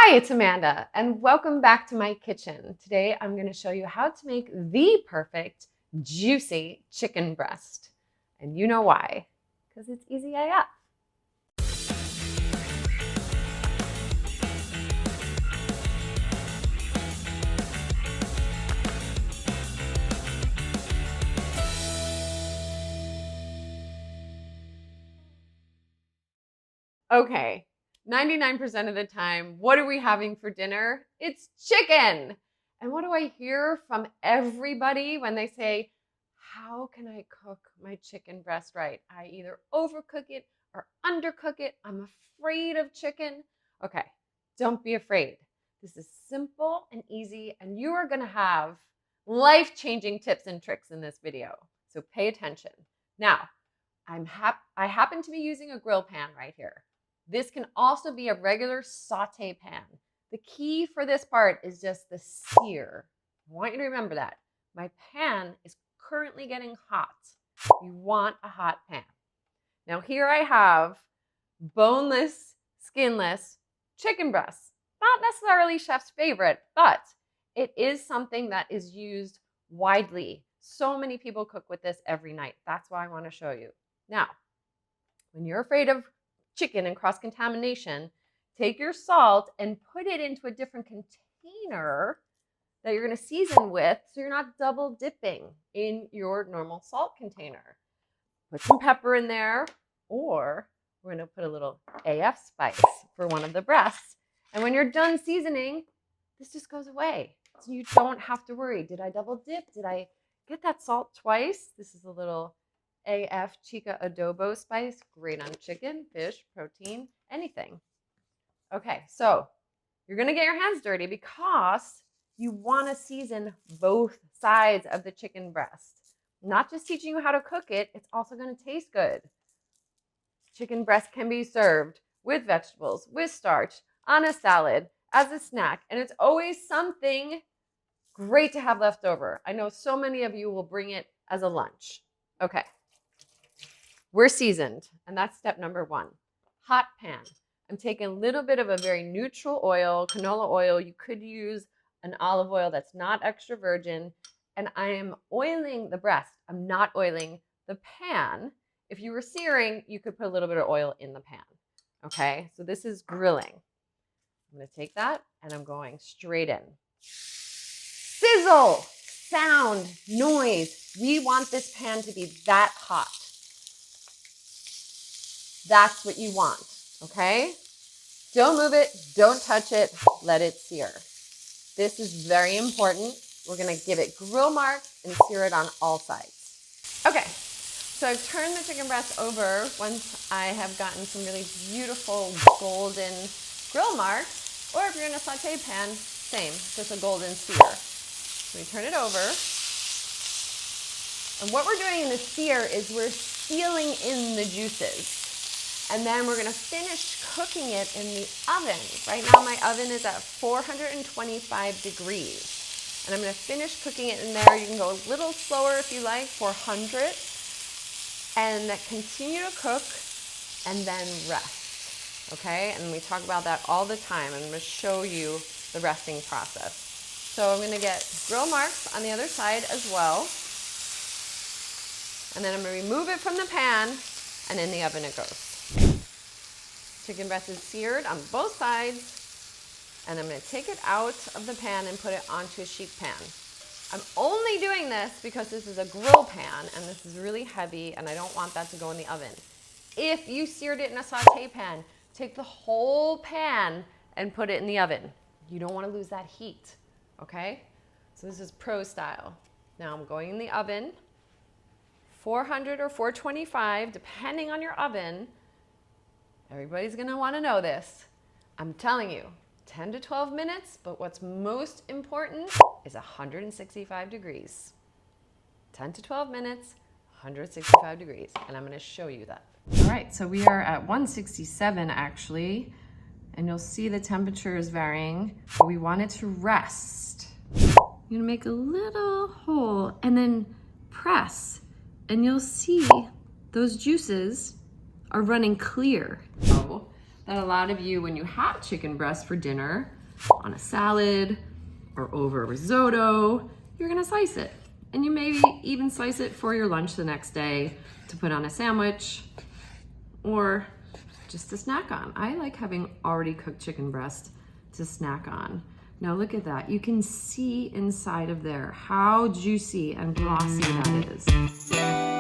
Hi, it's Amanda, and welcome back to my kitchen. Today, I'm going to show you how to make the perfect, juicy chicken breast. And you know why? Because it's easy AF. Okay, 99% of the time, what are we having for dinner? It's chicken. And what do I hear from everybody when they say, how can I cook my chicken breast right? I either overcook it or undercook it. I'm afraid of chicken. Okay, don't be afraid. This is simple and easy, and you are going to have life-changing tips and tricks in this video. So pay attention. Now, I happen to be using a grill pan right here. This can also be a regular saute pan. The key for this part is just the sear. I want you to remember that. My pan is currently getting hot. You want a hot pan. Now here I have boneless, skinless chicken breasts. Not necessarily chef's favorite, but it is something that is used widely. So many people cook with this every night. That's why I want to show you. Now, when you're afraid of chicken and cross-contamination, take your salt and put it into a different container that you're going to season with so you're not double dipping in your normal salt container. Put some pepper in there, or we're going to put a little AF spice for one of the breasts. And when you're done seasoning, this just goes away. So you don't have to worry. Did I double dip? Did I get that salt twice? This is a little AF Chica Adobo spice, great on chicken, fish, protein, anything. Okay, so you're gonna get your hands dirty because you wanna season both sides of the chicken breast. Not just teaching you how to cook it, it's also gonna taste good. Chicken breast can be served with vegetables, with starch, on a salad, as a snack, and it's always something great to have left over. I know so many of you will bring it as a lunch. Okay. We're seasoned, and that's step number one. Hot pan. I'm taking a little bit of a very neutral oil, canola oil. You could use an olive oil that's not extra virgin, and I am oiling the breast. I'm not oiling the pan. If you were searing, you could put a little bit of oil in the pan. Okay, so this is grilling. I'm going to take that, and I'm going straight in. Sizzle, sound, noise. We want this pan to be that hot. That's what you want, okay? Don't move it, don't touch it, let it sear. This is very important. We're gonna give it grill marks and sear it on all sides. Okay, so I've turned the chicken breast over once I have gotten some really beautiful golden grill marks, or if you're in a saute pan, same, just a golden sear. So we turn it over. And what we're doing in the sear is we're sealing in the juices. And then we're going to finish cooking it in the oven. Right now my oven is at 425 degrees. And I'm going to finish cooking it in there. You can go a little slower if you like, 400. And continue to cook and then rest. Okay? And we talk about that all the time. I'm going to show you the resting process. So I'm going to get grill marks on the other side as well. And then I'm going to remove it from the pan, and in the oven it goes. Chicken breast is seared on both sides, and I'm going to take it out of the pan and put it onto a sheet pan. I'm only doing this because this is a grill pan, and this is really heavy, and I don't want that to go in the oven. If you seared it in a saute pan, take the whole pan and put it in the oven. You don't want to lose that heat, okay? So this is pro style. Now I'm going in the oven. 400 or 425, depending on your oven. Everybody's gonna wanna know this. I'm telling you, 10 to 12 minutes, but what's most important is 165 degrees. 10 to 12 minutes, 165 degrees, and I'm gonna show you that. All right, so we are at 167 actually, and you'll see the temperature is varying, but we want it to rest. You're gonna make a little hole and then press. And you'll see those juices are running clear. So that a lot of you, when you have chicken breast for dinner, on a salad or over a risotto, you're gonna slice it. And you maybe even slice it for your lunch the next day to put on a sandwich or just to snack on. I like having already cooked chicken breast to snack on. Now look at that. You can see inside of there how juicy and glossy that is.